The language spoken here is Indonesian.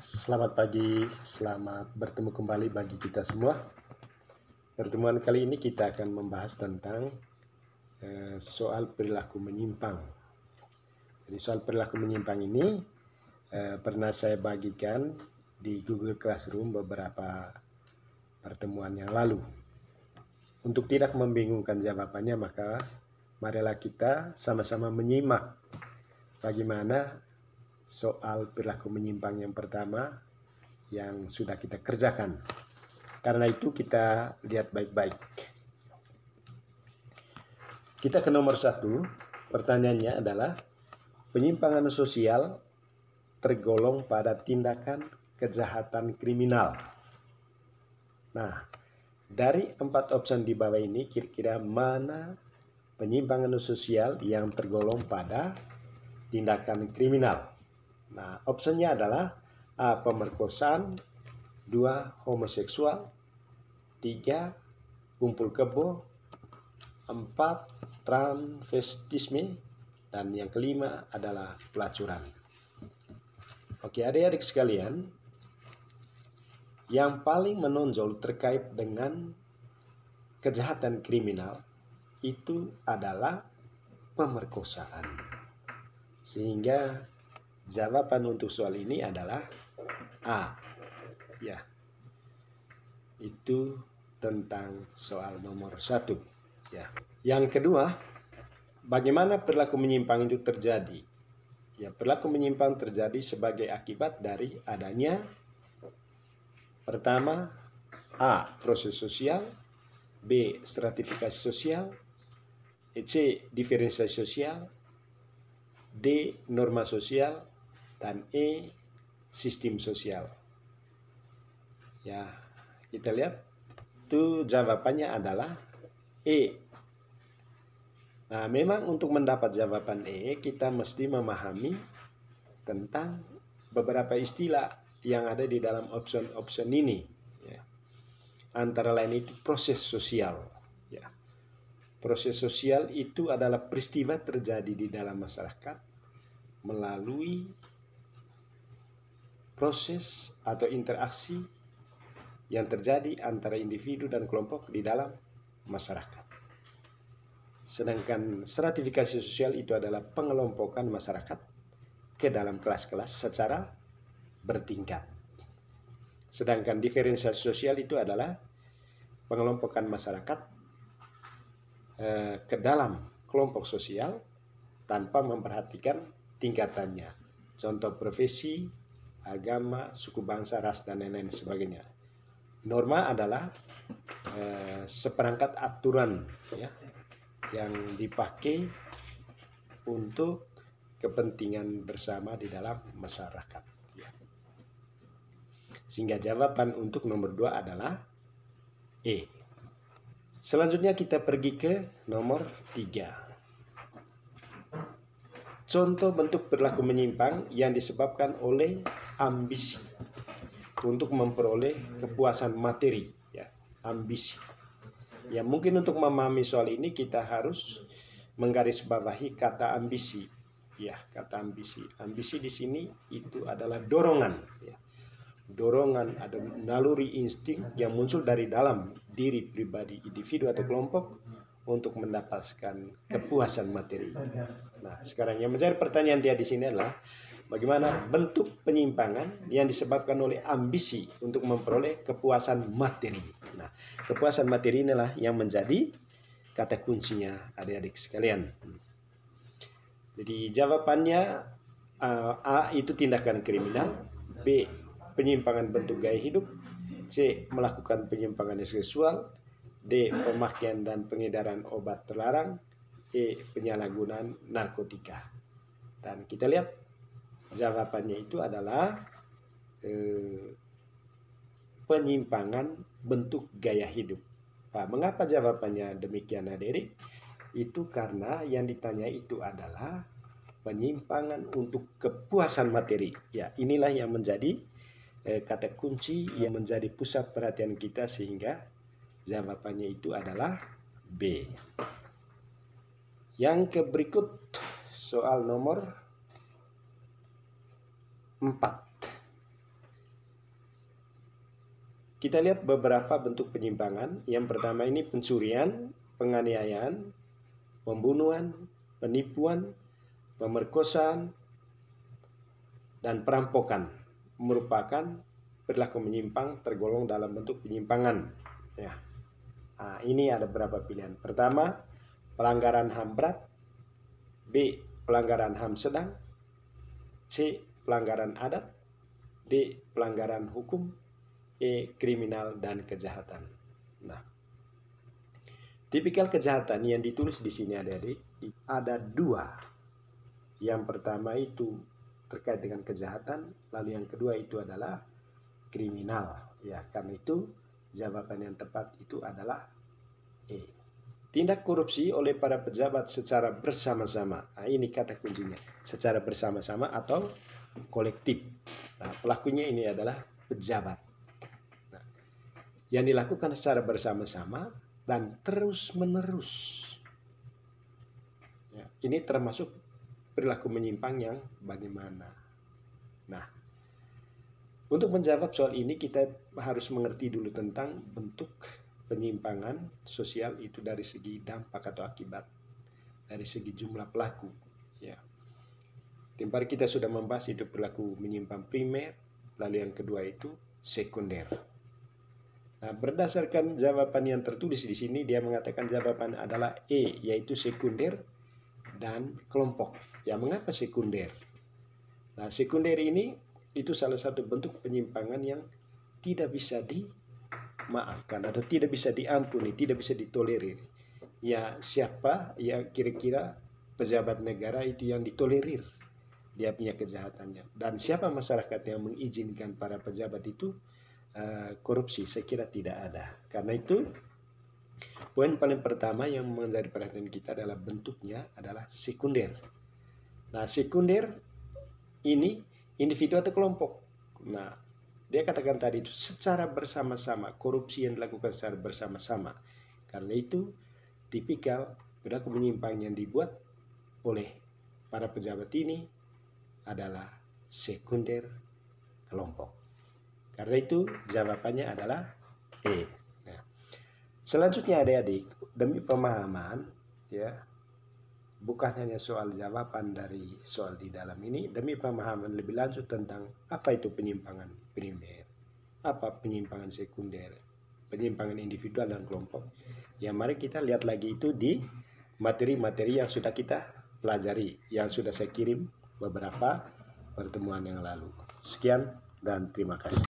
Selamat pagi, selamat bertemu kembali bagi kita semua. Pertemuan kali ini kita akan membahas tentang soal perilaku menyimpang. Jadi soal perilaku menyimpang ini pernah saya bagikan di Google Classroom beberapa pertemuan yang lalu. Untuk tidak membingungkan jawabannya, maka marilah kita sama-sama menyimak bagaimana soal perilaku menyimpang yang pertama yang sudah kita kerjakan. Karena itu kita lihat baik-baik. Kita ke nomor 1. Pertanyaannya adalah penyimpangan sosial tergolong pada tindakan kejahatan kriminal. Nah, dari 4 opsi di bawah ini kira-kira mana penyimpangan sosial yang tergolong pada tindakan kriminal? Nah, opsinya adalah A. Pemerkosaan, 2. Homoseksual, 3. Kumpul kebo, 4. Transvestisme, dan yang kelima adalah pelacuran. Oke, adik-adik sekalian, yang paling menonjol terkait dengan kejahatan kriminal itu adalah pemerkosaan. Sehingga jawaban untuk soal ini adalah A. Ya, itu tentang soal nomor 1. Ya. Yang kedua, bagaimana perilaku menyimpang itu terjadi? Ya, perilaku menyimpang terjadi sebagai akibat dari adanya pertama A. Proses sosial, B. Stratifikasi sosial, C. Diferensiasi sosial, D. Norma sosial, dan E. Sistem sosial. Ya, kita lihat itu jawabannya adalah E. Nah, memang untuk mendapat jawaban E kita mesti memahami tentang beberapa istilah yang ada di dalam opsi ini. Ya. Antara lain itu proses sosial. Ya. Proses sosial itu adalah peristiwa terjadi di dalam masyarakat melalui proses atau interaksi yang terjadi antara individu dan kelompok di dalam masyarakat. Sedangkan stratifikasi sosial itu adalah pengelompokan masyarakat ke dalam kelas-kelas secara bertingkat. Sedangkan diferensiasi sosial itu adalah pengelompokan masyarakat ke dalam kelompok sosial tanpa memperhatikan tingkatannya. Contoh profesi, agama, suku bangsa, ras, dan lain-lain sebagainya. Norma adalah seperangkat aturan ya, yang dipakai untuk kepentingan bersama di dalam masyarakat. Ya. Sehingga jawaban untuk nomor 2 adalah E. Selanjutnya kita pergi ke nomor 3. Contoh bentuk perilaku menyimpang yang disebabkan oleh ambisi untuk memperoleh kepuasan materi, ya, ambisi. Ya, mungkin untuk memahami soal ini kita harus menggarisbawahi kata ambisi. Ya, kata ambisi. Ambisi di sini itu adalah dorongan, ya. Dorongan ada naluri insting yang muncul dari dalam diri pribadi, individu atau kelompok untuk mendapatkan kepuasan materi. Nah, sekarang yang menjadi pertanyaan dia di sini adalah bagaimana bentuk penyimpangan yang disebabkan oleh ambisi untuk memperoleh kepuasan materi. Nah, kepuasan materi inilah yang menjadi kata kuncinya adik-adik sekalian. Jadi jawabannya A. Itu tindakan kriminal, B. Penyimpangan bentuk gaya hidup, C. Melakukan penyimpangan seksual, D. Pemakaian dan pengedaran obat terlarang, E. Penyalahgunaan narkotika. Dan kita lihat jawabannya itu adalah penyimpangan bentuk gaya hidup. Nah, mengapa jawabannya demikian adik-adik? Itu karena yang ditanya itu adalah penyimpangan untuk kepuasan materi. Ya, inilah yang menjadi kata kunci yang menjadi pusat perhatian kita sehingga jawabannya itu adalah B. Yang berikut soal nomor 4. kita lihat beberapa bentuk penyimpangan. Yang pertama ini pencurian, penganiayaan, pembunuhan, penipuan, pemerkosaan, dan perampokan merupakan perilaku menyimpang tergolong dalam bentuk penyimpangan. Ya. Nah, ini ada beberapa pilihan. Pertama, pelanggaran HAM berat. B, pelanggaran HAM sedang. C, pelanggaran adat. D, pelanggaran hukum. E, kriminal dan kejahatan. Nah, tipikal kejahatan yang ditulis di sini adik-adik ada dua. Yang pertama itu terkait dengan kejahatan, lalu yang kedua itu adalah kriminal. Ya, karena itu jawaban yang tepat itu adalah E. Tindak korupsi oleh para pejabat secara bersama-sama. Nah, ini kata kuncinya, secara bersama-sama atau kolektif. Nah, pelakunya ini adalah pejabat. Nah, yang dilakukan secara bersama-sama dan terus-menerus. Ya, ini termasuk perilaku menyimpang yang bagaimana. Nah, untuk menjawab soal ini kita harus mengerti dulu tentang bentuk penyimpangan sosial itu dari segi dampak atau akibat, dari segi jumlah pelaku. Ya, tempat kita sudah membahas itu perilaku menyimpang primer, lalu yang kedua itu sekunder. Nah, berdasarkan jawaban yang tertulis di sini, dia mengatakan jawaban adalah E, yaitu sekunder dan kelompok. Ya, mengapa sekunder? Nah, sekunder ini itu salah satu bentuk penyimpangan yang tidak bisa dimaafkan atau tidak bisa diampuni, tidak bisa ditolerir. Ya, siapa ya kira-kira pejabat negara itu yang ditolerir dia punya kejahatannya, dan siapa masyarakat yang mengizinkan para pejabat itu korupsi? Saya kira tidak ada. Karena itu poin paling pertama yang menjadi perhatian kita adalah bentuknya adalah sekunder. Nah, sekunder ini individu atau kelompok. Nah, dia katakan tadi itu secara bersama-sama, korupsi yang dilakukan secara bersama-sama. Karena itu tipikal perilaku menyimpang yang dibuat oleh para pejabat ini adalah sekunder kelompok. Karena itu jawabannya adalah E. Nah, selanjutnya adik-adik, demi pemahaman ya, bukan hanya soal jawaban dari soal di dalam ini, demi pemahaman lebih lanjut tentang apa itu penyimpangan primer, apa penyimpangan sekunder, penyimpangan individual dan kelompok. Ya, mari kita lihat lagi itu di materi-materi yang sudah kita pelajari, yang sudah saya kirim beberapa pertemuan yang lalu. Sekian dan terima kasih.